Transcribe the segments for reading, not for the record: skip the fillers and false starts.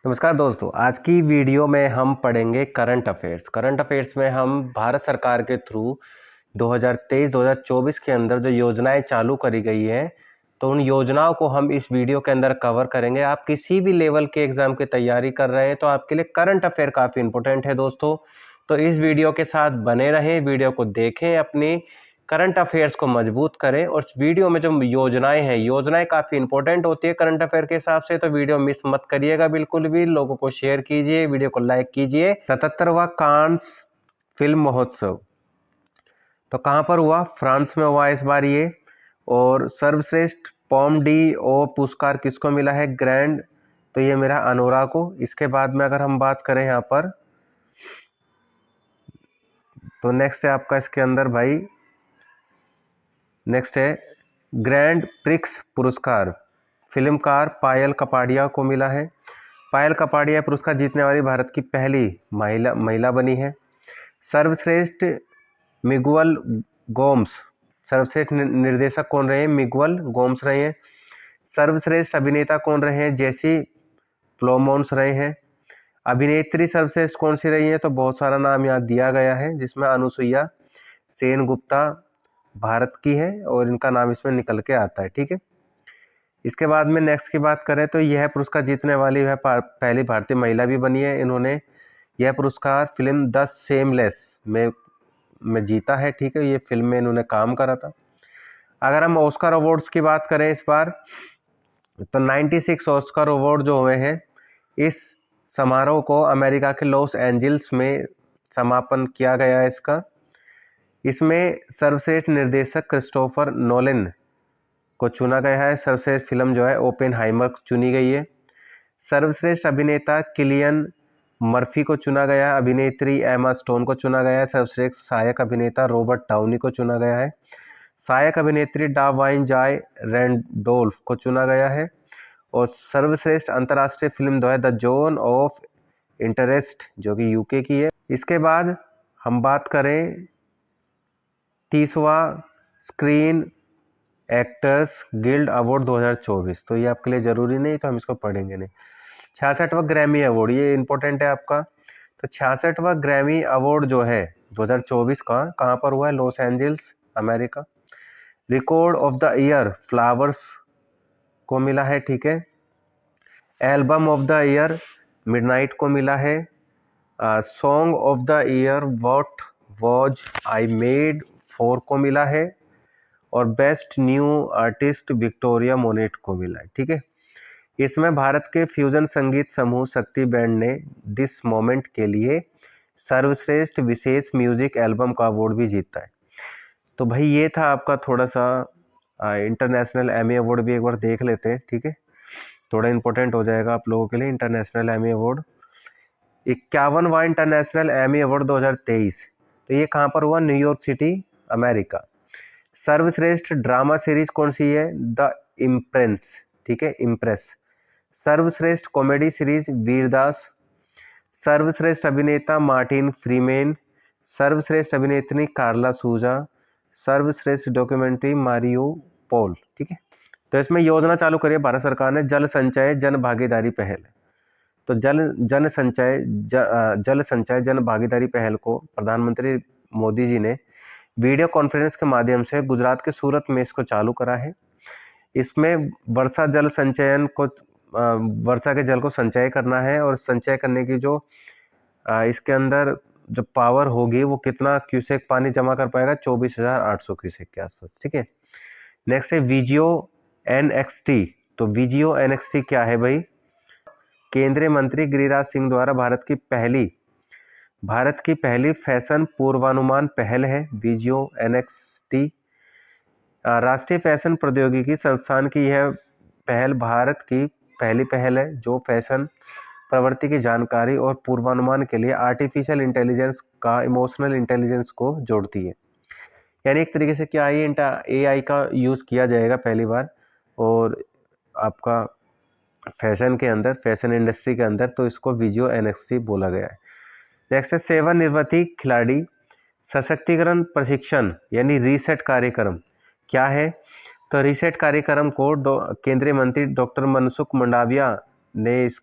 नमस्कार दोस्तों, आज की वीडियो में हम पढ़ेंगे करंट अफेयर्स। करंट अफेयर्स में हम भारत सरकार के थ्रू 2023-2024 के अंदर जो योजनाएं चालू करी गई हैं, तो उन योजनाओं को हम इस वीडियो के अंदर कवर करेंगे। आप किसी भी लेवल के एग्जाम की तैयारी कर रहे हैं तो आपके लिए करंट अफेयर काफ़ी इंपॉर्टेंट है दोस्तों। तो इस वीडियो के साथ बने रहें, वीडियो को देखें, अपनी करंट अफेयर्स को मजबूत करें। और वीडियो में जो योजनाएं काफ़ी इंपॉर्टेंट होती है करंट अफेयर के हिसाब से, तो वीडियो मिस मत करिएगा बिल्कुल भी। लोगों को शेयर कीजिए, वीडियो को लाइक कीजिए। 77वां कांस फिल्म महोत्सव तो कहाँ पर हुआ? फ्रांस में हुआ इस बार ये। और सर्वश्रेष्ठ पॉम डी ओ पुरस्कार किसको मिला है? ग्रैंड, तो ये मेरा अनोरा को। इसके बाद में अगर हम बात करें यहाँ पर, तो नेक्स्ट है आपका इसके अंदर भाई, नेक्स्ट है ग्रैंड प्रिक्स पुरस्कार फिल्मकार पायल कपाड़िया को मिला है। पायल कपाड़िया पुरस्कार जीतने वाली भारत की पहली महिला बनी है। सर्वश्रेष्ठ मिगुअल गोम्स, सर्वश्रेष्ठ निर्देशक कौन रहे हैं? मिगुअल गोम्स रहे हैं। सर्वश्रेष्ठ अभिनेता कौन रहे हैं? जेसी प्लोमोन्स रहे हैं। अभिनेत्री सर्वश्रेष्ठ कौन सी रही है? तो बहुत सारा नाम यहाँ दिया गया है, जिसमें अनुसुईया सेन गुप्ता भारत की है और इनका नाम इसमें निकल के आता है, ठीक है। इसके बाद में नेक्स्ट की बात करें तो यह पुरस्कार जीतने वाली है पहली भारतीय महिला भी बनी है। इन्होंने यह पुरस्कार फिल्म द सेमलेस में जीता है, ठीक है। ये फिल्म में इन्होंने काम करा था। अगर हम ऑस्कर अवार्ड्स की बात करें इस बार, तो 96 ऑस्कर अवार्ड जो हुए हैं। इस समारोह को अमेरिका के लॉस एंजल्स में समापन किया गया है इसका। इसमें सर्वश्रेष्ठ निर्देशक क्रिस्टोफर नोलन को चुना गया है। सर्वश्रेष्ठ फिल्म जो है ओपेनहाइमर चुनी गई है। सर्वश्रेष्ठ अभिनेता किलियन मर्फी को चुना गया है। अभिनेत्री एमा स्टोन को चुना गया है। सर्वश्रेष्ठ सहायक अभिनेता रॉबर्ट डाउनी को चुना गया है। सहायक अभिनेत्री डावाइन जॉय रैंडोल्फ को चुना गया है। और सर्वश्रेष्ठ अंतर्राष्ट्रीय फिल्म जो है द जोन ऑफ इंटरेस्ट, जो कि यूके की है। इसके बाद हम बात करें 30वां स्क्रीन एक्टर्स गिल्ड अवार्ड 2024, तो ये आपके लिए ज़रूरी नहीं, तो हम इसको पढ़ेंगे नहीं। 66वां ग्रैमी अवार्ड, ये इंपॉर्टेंट है आपका। तो 66वां ग्रैमी अवार्ड जो है 2024 का कहाँ पर हुआ है? Los Angeles, America. Record of the year Flowers को मिला है, ठीक है। Album of the year Midnight को मिला है। Song of the year what was I made for को मिला है। और best new artist Victoria Monet को मिला है, ठीक है। इसमें भारत के फ्यूजन संगीत समूह शक्ति बैंड ने दिस मोमेंट के लिए सर्वश्रेष्ठ विशेष म्यूजिक एल्बम का अवार्ड भी जीता है। तो भाई ये था आपका थोड़ा सा इंटरनेशनल एमी अवार्ड भी एक बार देख लेते हैं, ठीक है। थोड़ा इंपॉर्टेंट हो जाएगा आप लोगों के लिए इंटरनेशनल एमी अवार्ड। 51वां इंटरनेशनल एमी अवार्ड 2023, तो ये कहाँ पर हुआ? New York city, America. सर्वश्रेष्ठ ड्रामा सीरीज कौन सी है? द इम्प्रेस, ठीक है, इम्प्रेस। सर्वश्रेष्ठ कॉमेडी सीरीज वीरदास। सर्वश्रेष्ठ अभिनेता मार्टिन फ्रीमेन। सर्वश्रेष्ठ अभिनेत्री कार्ला सूजा। सर्वश्रेष्ठ डॉक्यूमेंट्री मारियो पॉल, ठीक है। तो इसमें योजना चालू करी है भारत सरकार ने, जल संचय जन भागीदारी पहल। तो जल संचय जन भागीदारी पहल को प्रधानमंत्री मोदी जी ने वीडियो कॉन्फ्रेंस के माध्यम से गुजरात के सूरत में इसको चालू करा है। इसमें वर्षा जल संचयन को, वर्षा के जल को संचय करना है। और संचय करने की जो इसके अंदर जो पावर होगी, वो कितना क्यूसेक पानी जमा कर पाएगा? 24,800 क्यूसेक के आसपास, ठीक है। नेक्स्ट है वीजियो एनएक्सटी। तो वीजियो एनएक्सटी क्या है भाई? केंद्रीय मंत्री गिरिराज सिंह द्वारा भारत की पहली फैशन पूर्वानुमान पहल है वीजियो एनएक्सटी। राष्ट्रीय फैशन प्रौद्योगिकी संस्थान की यह पहल भारत की पहली पहल है जो फैशन प्रवृत्ति की जानकारी और पूर्वानुमान के लिए आर्टिफिशियल इंटेलिजेंस का इमोशनल इंटेलिजेंस को जोड़ती है। यानी एक तरीके से क्या है, एआई का यूज़ किया जाएगा पहली बार और आपका फैशन के अंदर, फैशन इंडस्ट्री के अंदर, तो इसको वीजियो एनएक्सटी बोला गया है। नेक्स्ट है सेवानिवृत्त खिलाड़ी सशक्तिकरण प्रशिक्षण यानी रीसेट कार्यक्रम क्या है? तो रीसेट कार्यक्रम को केंद्रीय मंत्री डॉक्टर मनसुख मंडाविया ने इस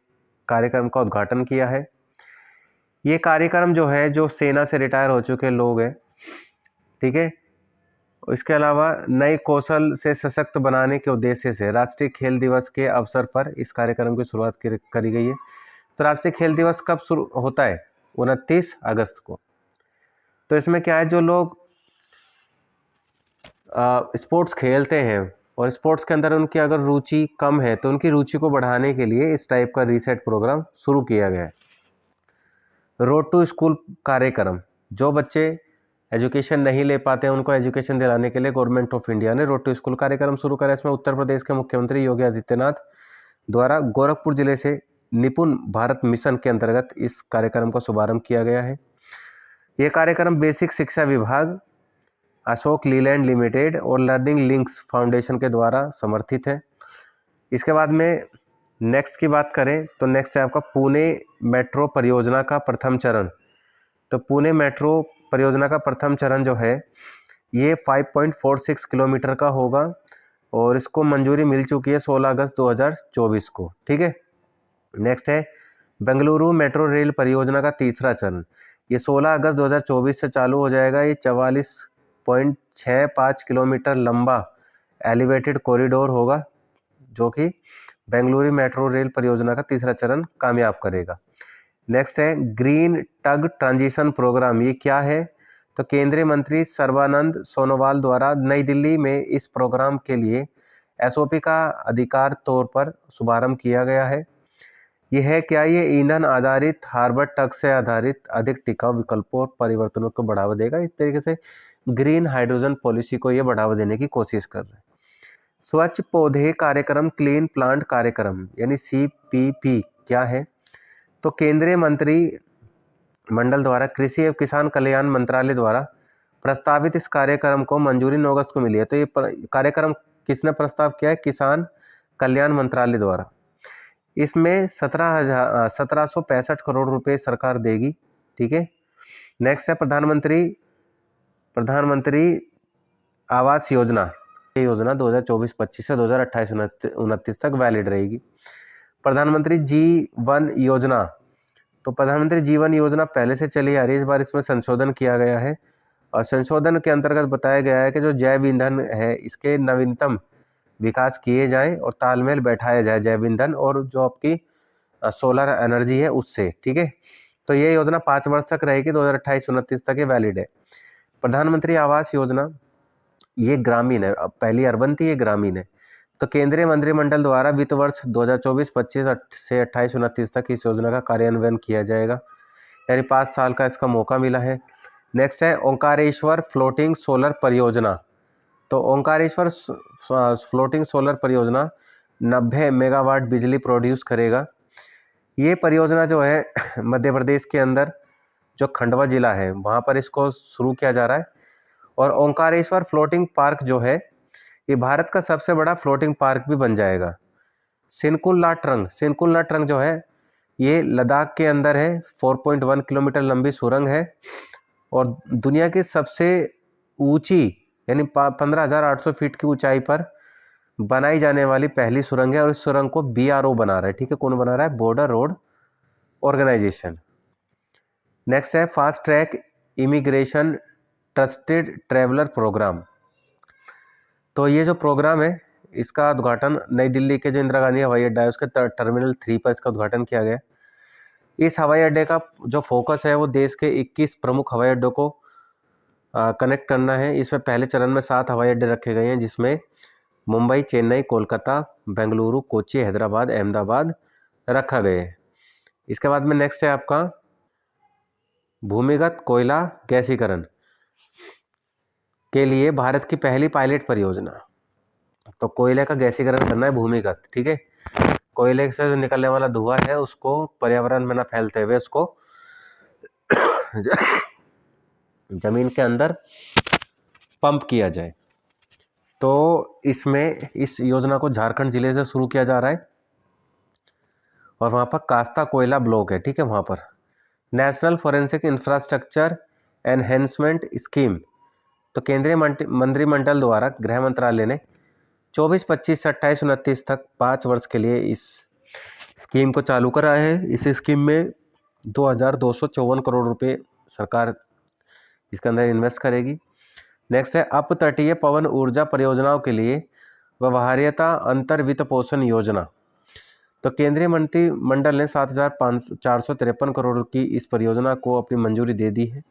कार्यक्रम का उद्घाटन किया है। ये कार्यक्रम जो है, जो सेना से रिटायर हो चुके लोग हैं, ठीक है, इसके अलावा नए कौशल से सशक्त बनाने के उद्देश्य से राष्ट्रीय खेल दिवस के अवसर पर इस कार्यक्रम की शुरुआत करी गई है। तो राष्ट्रीय खेल दिवस कब शुरू होता है? 29 अगस्त को। तो इसमें क्या है, जो लोग स्पोर्ट्स खेलते हैं और स्पोर्ट्स के अंदर उनकी अगर रुचि कम है तो उनकी रुचि को बढ़ाने के लिए इस टाइप का रीसेट प्रोग्राम शुरू किया गया है। रोड टू स्कूल कार्यक्रम, जो बच्चे एजुकेशन नहीं ले पाते हैं उनको एजुकेशन दिलाने के लिए गवर्नमेंट ऑफ इंडिया ने रोड टू स्कूल कार्यक्रम शुरू करा। इसमें उत्तर प्रदेश के मुख्यमंत्री योगी आदित्यनाथ द्वारा गोरखपुर जिले से निपुण भारत मिशन के अंतर्गत इस कार्यक्रम का शुभारंभ किया गया है। यह कार्यक्रम बेसिक शिक्षा विभाग, अशोक लीलैंड लिमिटेड और लर्निंग लिंक्स फाउंडेशन के द्वारा समर्थित है। इसके बाद में नेक्स्ट की बात करें तो नेक्स्ट है आपका पुणे मेट्रो परियोजना का प्रथम चरण। तो पुणे मेट्रो परियोजना का प्रथम चरण जो है ये 5.46 किलोमीटर का होगा और इसको मंजूरी मिल चुकी है 16 अगस्त 2024 को, ठीक है। नेक्स्ट है बेंगलुरु मेट्रो रेल परियोजना का तीसरा चरण, ये 16 अगस्त 2024 से चालू हो जाएगा। ये 44.65 किलोमीटर लंबा एलिवेटेड कॉरिडोर होगा जो कि बेंगलुरु मेट्रो रेल परियोजना का तीसरा चरण कामयाब करेगा। नेक्स्ट है ग्रीन टग ट्रांजिशन प्रोग्राम, ये क्या है? तो केंद्रीय मंत्री सर्बानंद सोनोवाल द्वारा नई दिल्ली में इस प्रोग्राम के लिए एसओपी का अधिकार तौर पर शुभारंभ किया गया है। यह है क्या? ये ईंधन आधारित हार्बर टग से आधारित अधिक टिकाऊ विकल्पों और परिवर्तनों को बढ़ावा देगा। इस तरीके से ग्रीन हाइड्रोजन पॉलिसी को ये बढ़ावा देने की कोशिश कर रहे हैं। स्वच्छ पौधे कार्यक्रम, क्लीन प्लांट कार्यक्रम यानी CPP क्या है? तो केंद्रीय मंत्री मंडल द्वारा कृषि एवं किसान कल्याण मंत्रालय द्वारा प्रस्तावित इस कार्यक्रम को मंजूरी 9 अगस्त को मिली है। तो ये कार्यक्रम किसने प्रस्ताव किया है? किसान कल्याण मंत्रालय द्वारा। इसमें 1765 करोड़ रुपए सरकार देगी, ठीक है। नेक्स्ट है प्रधानमंत्री आवास योजना। ये योजना 2024-25 से 2028-29 तक वैलिड रहेगी। प्रधानमंत्री जीवन योजना, तो प्रधानमंत्री जीवन योजना पहले से चली आ रही है, इस बार इसमें संशोधन किया गया है और संशोधन के अंतर्गत बताया गया है कि जो जैव ईंधन है इसके नवीनतम विकास किए जाएं और तालमेल बैठाया जाए जैव ईंधन और जो आपकी सोलर एनर्जी है उससे, ठीक है। तो ये योजना 5 वर्ष तक रहेगी, 2028-29 तक ये वैलिड है। प्रधानमंत्री आवास योजना ये ग्रामीण है, अब पहली अर्बन थी, ये ग्रामीण है। तो केंद्रीय मंत्रिमंडल द्वारा वित्त वर्ष 2024-25 से 28-29 तक इस योजना का कार्यान्वयन किया जाएगा, यानी 5 साल का इसका मौका मिला है। नेक्स्ट है ओंकारेश्वर फ्लोटिंग सोलर परियोजना। तो ओंकारेश्वर फ्लोटिंग सोलर परियोजना 90 मेगावाट बिजली प्रोड्यूस करेगा। ये परियोजना जो है मध्य प्रदेश के अंदर जो खंडवा जिला है वहाँ पर इसको शुरू किया जा रहा है। और ओंकारेश्वर फ्लोटिंग पार्क जो है ये भारत का सबसे बड़ा फ्लोटिंग पार्क भी बन जाएगा। सिनकुला ट्रंग जो है ये लद्दाख के अंदर है, 4.1 किलोमीटर लंबी सुरंग है और दुनिया की सबसे ऊंची यानी 15,800 फीट की ऊंचाई पर बनाई जाने वाली पहली सुरंग है और इस सुरंग को BRO बना रहा है, ठीक है। कौन बना रहा है? Border road organisation. नेक्स्ट है fast track immigration trusted traveller programme. तो ये जो प्रोग्राम है इसका उद्घाटन नई दिल्ली के जो इंदिरा गांधी हवाई अड्डा है उसके टर्मिनल 3 पर इसका उद्घाटन किया गया। इस हवाई अड्डे का जो फोकस है वो देश के 21 प्रमुख हवाई अड्डों को कनेक्ट करना है। इसमें पहले चरण में 7 हवाई अड्डे रखे गए हैं जिसमें मुंबई, चेन्नई, कोलकाता, बेंगलुरु, कोच्चि, हैदराबाद, अहमदाबाद रखा गया है। इसके बाद में नेक्स्ट है आपका भूमिगत कोयला गैसीकरण के लिए भारत की पहली पायलट परियोजना। तो कोयले का गैसीकरण करना है भूमिगत, ठीक है। कोयले से जो निकलने वाला धुआं है उसको पर्यावरण में ना फैलते हुए उसको जमीन के अंदर पंप किया जाए। तो इसमें इस योजना को झारखंड जिले से शुरू किया जा रहा है और वहाँ पर कास्ता कोयला ब्लॉक है, ठीक है। वहाँ पर national forensic infrastructure enhancement scheme. तो केंद्रीय मंत्रिमंडल द्वारा गृह मंत्रालय ने 24-25 से 28-29 तक 5 वर्ष के लिए इस स्कीम को चालू करा है। इस स्कीम में 2254 करोड़ रुपए सरकार इसके अंदर इन्वेस्ट करेगी। नेक्स्ट है अप तटीय पवन ऊर्जा परियोजनाओं के लिए व्यवहार्यता अंतर वित्त पोषण योजना। तो केंद्रीय मंत्रिमंडल ने 7,453 करोड़ की इस परियोजना को अपनी मंजूरी दे दी है।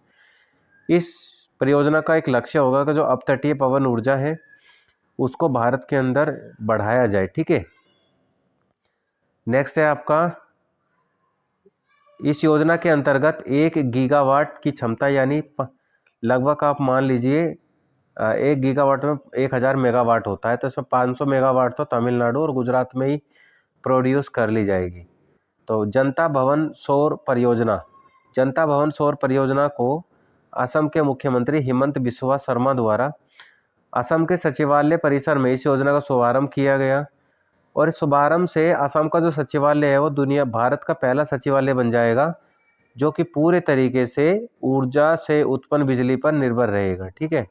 इस परियोजना का एक लक्ष्य होगा कि जो अपतटीय पवन ऊर्जा है उसको भारत के अंदर बढ़ाया जाए। ठीक है, नेक्स्ट है आपका, इस योजना के अंतर्गत 1 गीगावाट की क्षमता यानी लगभग आप मान लीजिए 1 गीगावाट में 1000 मेगावाट होता है, तो इसमें 500 मेगावाट तो तमिलनाडु और गुजरात में ही प्रोड्यूस कर ली जाएगी। तो जनता भवन सौर परियोजना को असम के मुख्यमंत्री हिमंत बिस्वा शर्मा द्वारा असम के सचिवालय परिसर में इस योजना का शुभारंभ किया गया। और इस शुभारंभ से असम का जो सचिवालय है वो भारत का पहला सचिवालय बन जाएगा जो कि पूरे तरीके से ऊर्जा से उत्पन्न बिजली पर निर्भर रहेगा। ठीक है,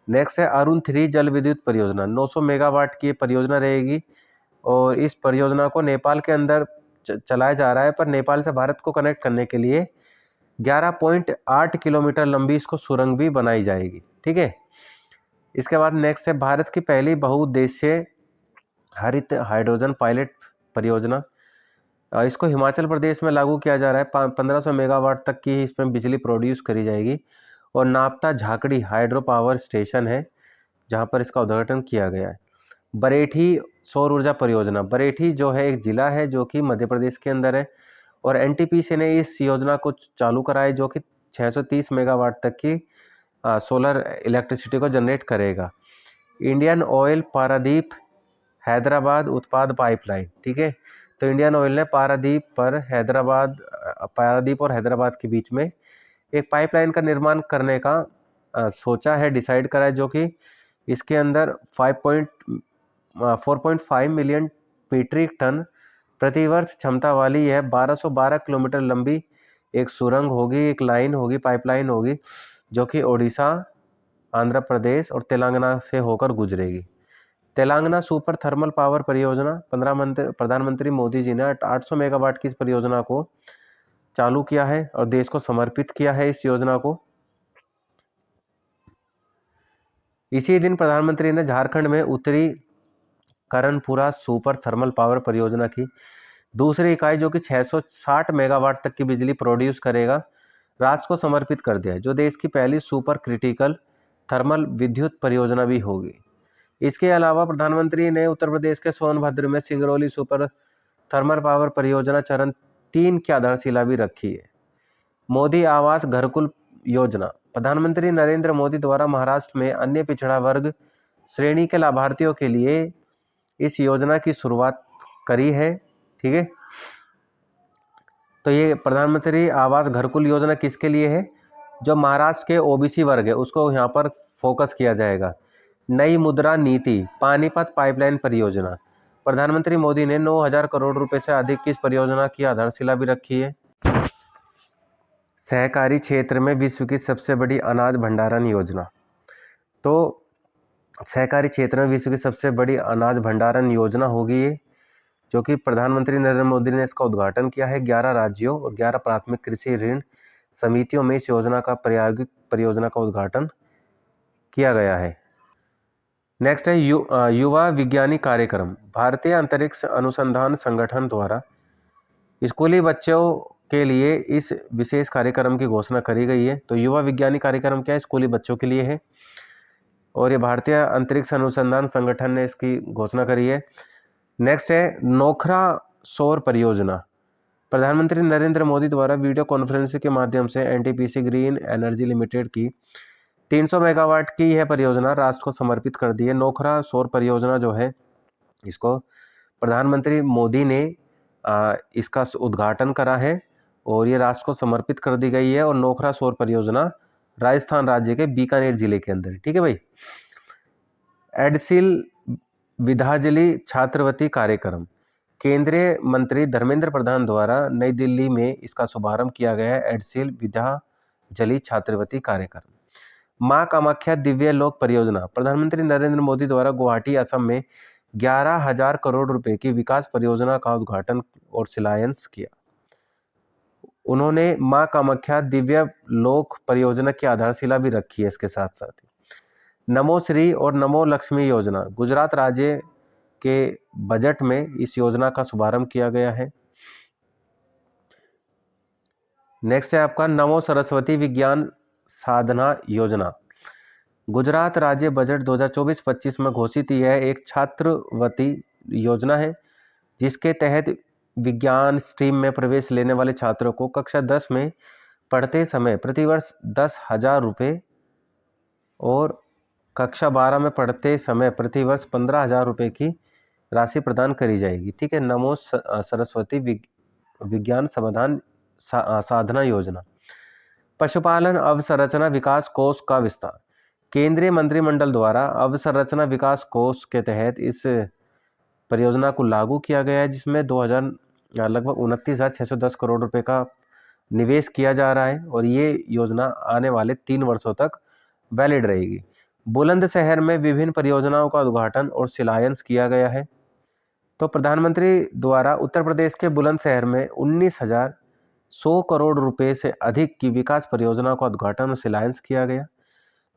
नेक्स्ट है अरुण 3 जल विद्युत परियोजना। 900 मेगावाट की परियोजना रहेगी और इस परियोजना को नेपाल के अंदर चलाया जा रहा है, पर नेपाल से भारत को कनेक्ट करने के लिए 11.8 किलोमीटर लंबी इसको सुरंग भी बनाई जाएगी। ठीक है, इसके बाद नेक्स्ट है भारत की पहली बहुउद्देशीय हरित हाइड्रोजन पायलट परियोजना। इसको हिमाचल प्रदेश में लागू किया जा रहा है। 1500 मेगावाट तक की इसमें बिजली प्रोड्यूस करी जाएगी और नापता झाकड़ी हाइड्रो पावर स्टेशन है जहां पर इसका उद्घाटन किया गया है। बरेठी सौर ऊर्जा परियोजना। बरेठी जो है एक जिला है जो कि मध्य प्रदेश के अंदर है और एनटीपीसी ने इस योजना को चालू करा है जो कि 630 मेगावाट तक की सोलर इलेक्ट्रिसिटी को जनरेट करेगा। इंडियन ऑयल पारादीप हैदराबाद उत्पाद पाइपलाइन। ठीक है, तो इंडियन ऑयल ने पारादीप और हैदराबाद के बीच में एक पाइपलाइन का निर्माण करने का सोचा है, डिसाइड करा है, जो कि इसके अंदर 4.5 मिलियन मीट्रिक टन प्रतिवर्ष क्षमता वाली है। 1212 किलोमीटर लंबी एक सुरंग होगी, एक लाइन होगी, पाइपलाइन होगी जो कि ओडिशा, आंध्र प्रदेश और तेलंगाना से होकर गुजरेगी। तेलंगाना सुपर थर्मल पावर परियोजना। प्रधानमंत्री मोदी जी ने 800 मेगावाट की इस परियोजना को चालू किया है और देश को समर्पित किया है इस योजना को। इसी दिन प्रधानमंत्री ने झारखंड में उत्तरी करणपुरा सुपर थर्मल पावर परियोजना की दूसरी इकाई जो कि 660 मेगावाट तक की बिजली प्रोड्यूस करेगा राष्ट्र को समर्पित कर दिया है, जो देश की पहली सुपर क्रिटिकल थर्मल विद्युत परियोजना भी होगी। इसके अलावा प्रधानमंत्री ने उत्तर प्रदेश के सोनभद्र में सिंगरौली सुपर थर्मल पावर परियोजना चरण 3 की आधारशिला भी रखी है। मोदी आवास घरकुल योजना। प्रधानमंत्री नरेंद्र मोदी द्वारा महाराष्ट्र में अन्य पिछड़ा वर्ग श्रेणी के लाभार्थियों के लिए इस योजना की शुरुआत करी है। ठीक है, तो ये प्रधानमंत्री आवास घरकुल योजना किसके लिए है? जो महाराष्ट्र के ओबीसी वर्ग है उसको यहाँ पर फोकस किया जाएगा। नई मुद्रा नीति। पानीपत पाइपलाइन परियोजना। प्रधानमंत्री मोदी ने 9000 करोड़ रुपए से अधिक की इस परियोजना की आधारशिला भी रखी है। सहकारी क्षेत्र में विश्व की सबसे बड़ी अनाज भंडारण योजना। तो सहकारी क्षेत्र में विश्व की सबसे बड़ी अनाज भंडारण योजना होगी ये, जो कि प्रधानमंत्री नरेंद्र मोदी ने इसका उद्घाटन किया है। 11 राज्यों और 11 प्राथमिक कृषि ऋण समितियों में इस योजना का प्रायोगिक परियोजना का उद्घाटन किया गया है। नेक्स्ट है युवा विज्ञानी कार्यक्रम। भारतीय अंतरिक्ष अनुसंधान संगठन द्वारा स्कूली बच्चों के लिए इस विशेष कार्यक्रम की घोषणा करी गई है। तो युवा विज्ञानी कार्यक्रम क्या है? स्कूली बच्चों के लिए है और ये भारतीय अंतरिक्ष अनुसंधान संगठन ने इसकी घोषणा करी है। नेक्स्ट है नोखरा सौर परियोजना। प्रधानमंत्री नरेंद्र मोदी द्वारा वीडियो कॉन्फ्रेंसिंग के माध्यम से एनटीपीसी ग्रीन एनर्जी लिमिटेड की 300 मेगावाट की यह परियोजना राष्ट्र को समर्पित कर दी है। नोखरा सौर परियोजना जो है इसको प्रधानमंत्री मोदी ने इसका उद्घाटन करा है और ये राष्ट्र को समर्पित कर दी गई है। और नोखरा सौर परियोजना राजस्थान राज्य के बीकानेर जिले के अंदर। ठीक है भाई। एडसिल विधाजली छात्रवृत्ति कार्यक्रम। केंद्रीय मंत्री धर्मेंद्र प्रधान द्वारा नई दिल्ली में इसका शुभारंभ किया गया है। एडसिल विधाजली छात्रवृत्ति कार्यक्रम। मां कामाख्या दिव्य लोक परियोजना। प्रधानमंत्री नरेंद्र मोदी द्वारा गुवाहाटी असम में 11,000 करोड़ रुपए की विकास परियोजना का उद्घाटन और शिलान्यास किया। उन्होंने मां कामाख्या दिव्य लोक परियोजना की आधारशिला भी रखी है। इसके साथ साथ ही नमो श्री और नमो लक्ष्मी योजना, गुजरात राज्य के बजट में इस योजना का शुभारंभ किया गया है। नेक्स्ट है आपका नमो सरस्वती विज्ञान साधना योजना। गुजरात राज्य बजट 2024-25 में घोषित यह एक छात्रवृत्ति योजना है, जिसके तहत विज्ञान स्ट्रीम में प्रवेश लेने वाले छात्रों को कक्षा 10 में पढ़ते समय प्रतिवर्ष 10,000 रुपये और कक्षा 12 में पढ़ते समय प्रतिवर्ष 15,000 रुपये की राशि प्रदान करी जाएगी। ठीक है, नमो सरस्वती विज्ञान समाधान साधना योजना। पशुपालन अवसंरचना विकास कोष का विस्तार। केंद्रीय मंत्रिमंडल द्वारा अवसंरचना विकास कोष के तहत इस परियोजना को लागू किया गया है, जिसमें लगभग 29,610 करोड़ रुपए का निवेश किया जा रहा है और ये योजना आने वाले 3 वर्षों तक वैलिड रहेगी। बुलंदशहर में विभिन्न परियोजनाओं का उद्घाटन और शिलान्यास किया गया है। तो प्रधानमंत्री द्वारा उत्तर प्रदेश के बुलंदशहर में 19,100 करोड़ रुपए से अधिक की विकास परियोजनाओं का उद्घाटन और शिलान्यास किया गया।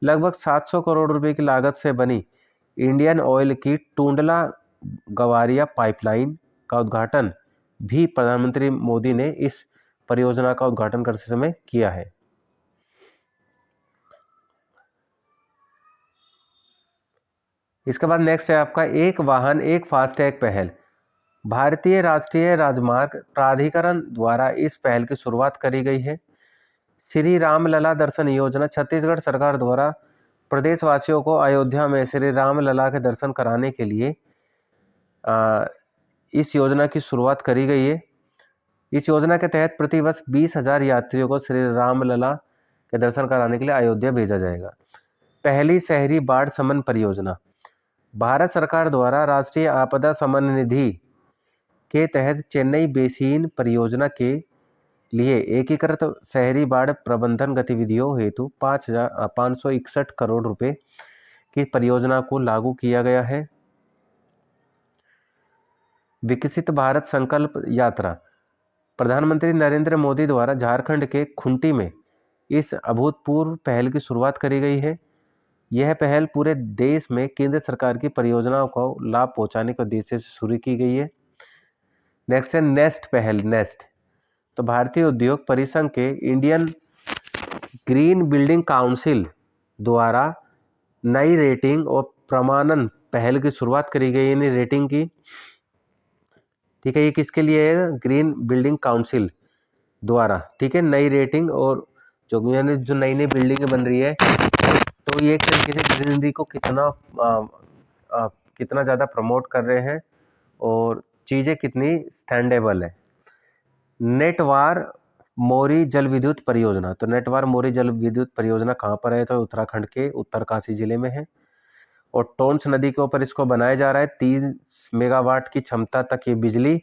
लगभग 700 करोड़ रुपए की लागत से बनी इंडियन ऑयल की टूंडला गवारिया पाइपलाइन का उद्घाटन भी प्रधानमंत्री मोदी ने इस परियोजना का उद्घाटन करते समय किया है। इसके बाद नेक्स्ट है आपका एक वाहन एक फास्टैग पहल। भारतीय राष्ट्रीय राजमार्ग प्राधिकरण द्वारा इस पहल की शुरुआत करी गई है। श्री रामलला दर्शन योजना छत्तीसगढ़ सरकार द्वारा प्रदेशवासियों को अयोध्या में श्री रामलला के दर्शन कराने के लिए इस योजना की शुरुआत करी गई है। इस योजना के तहत प्रतिवर्ष 20,000 यात्रियों को श्री रामलला के दर्शन कराने के लिए अयोध्या भेजा जाएगा। पहली शहरी बाढ़ शमन परियोजना। भारत सरकार द्वारा राष्ट्रीय आपदा शमन निधि के तहत चेन्नई बेसिन परियोजना के लिए एकीकृत शहरी बाढ़ प्रबंधन गतिविधियों हेतु 561 करोड़ रुपए की परियोजना को लागू किया गया है। विकसित भारत संकल्प यात्रा। प्रधानमंत्री नरेंद्र मोदी द्वारा झारखंड के खूंटी में इस अभूतपूर्व पहल की शुरुआत करी गई है। यह पहल पूरे देश में केंद्र सरकार की परियोजनाओं को लाभ पहुंचाने के उद्देश्य से शुरू की गई है। नेक्स्ट है नेस्ट पहल। नेस्ट तो भारतीय उद्योग परिसंघ के इंडियन ग्रीन बिल्डिंग काउंसिल द्वारा नई रेटिंग और प्रमाणन पहल की शुरुआत करी गई है। रेटिंग की, ठीक है, ये किसके लिए है? ग्रीन बिल्डिंग काउंसिल द्वारा, ठीक है, नई रेटिंग और जो नई नई बिल्डिंगें बन रही है, तो ये एक तरीके से ग्रीनरी को कितना ज़्यादा प्रमोट कर रहे हैं और चीज़ें कितनी स्टैंडेबल है। नेटवार मोरी जल विद्युत परियोजना। तो नेटवार मोरी जल विद्युत परियोजना कहाँ पर है? तो उत्तराखंड के उत्तरकाशी जिले में है और टोंस नदी के ऊपर इसको बनाया जा रहा है। 30 मेगावाट की क्षमता तक ये बिजली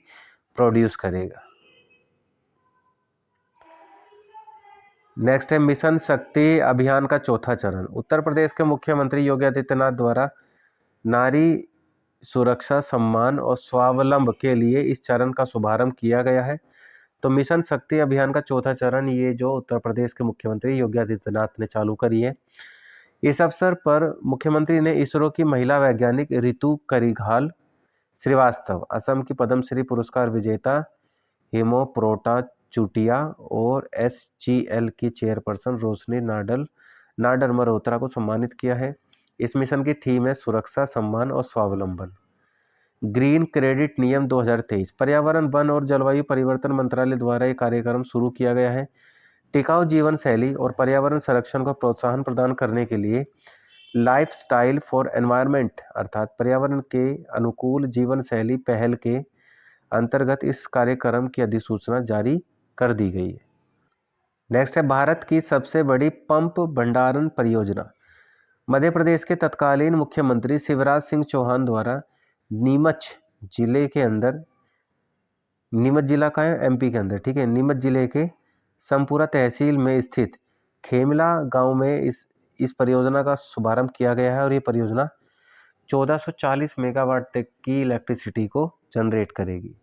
प्रोड्यूस करेगा। नेक्स्ट है मिशन शक्ति अभियान का चौथा चरण। उत्तर प्रदेश के मुख्यमंत्री योगी आदित्यनाथ द्वारा नारी सुरक्षा, सम्मान और स्वावलंबन के लिए इस चरण का शुभारंभ किया गया है। तो मिशन शक्ति अभियान का चौथा चरण ये जो उत्तर प्रदेश के मुख्यमंत्री योगी आदित्यनाथ ने चालू करी है। इस अवसर पर मुख्यमंत्री ने इसरो की महिला वैज्ञानिक ऋतु करिघाल श्रीवास्तव, असम की पद्मश्री पुरस्कार विजेता हेमोप्रोटा चुटिया और SGL की चेयरपर्सन रोशनी नाडर मल्होत्रा को सम्मानित किया है। इस मिशन की थीम है सुरक्षा, सम्मान और स्वावलंबन। ग्रीन क्रेडिट नियम 2023। पर्यावरण, वन और जलवायु परिवर्तन मंत्रालय द्वारा ये कार्यक्रम शुरू किया गया है। टिकाऊ जीवन शैली और पर्यावरण संरक्षण को प्रोत्साहन प्रदान करने के लिए लाइफस्टाइल फॉर एनवायरनमेंट अर्थात पर्यावरण के अनुकूल जीवन शैली पहल के अंतर्गत इस कार्यक्रम की अधिसूचना जारी कर दी गई है। नेक्स्ट है भारत की सबसे बड़ी पंप भंडारण परियोजना। मध्य प्रदेश के तत्कालीन मुख्यमंत्री शिवराज सिंह चौहान द्वारा नीमच जिले के अंदर, नीमच जिला का है MP के अंदर, ठीक है, नीमच जिले के संपूरा तहसील में स्थित खेमला गांव में इस परियोजना का शुभारंभ किया गया है और ये परियोजना 1440 मेगावाट तक की इलेक्ट्रिसिटी को जनरेट करेगी।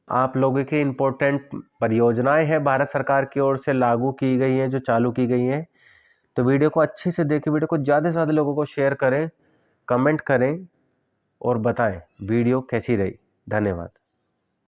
आप लोगों की इम्पोर्टेंट परियोजनाएं हैं भारत सरकार की ओर से लागू की गई हैं, जो चालू की गई हैं। तो वीडियो को अच्छे से देखें, वीडियो को ज़्यादा से ज़्यादा लोगों को शेयर करें, कमेंट करें और बताएं वीडियो कैसी रही। धन्यवाद।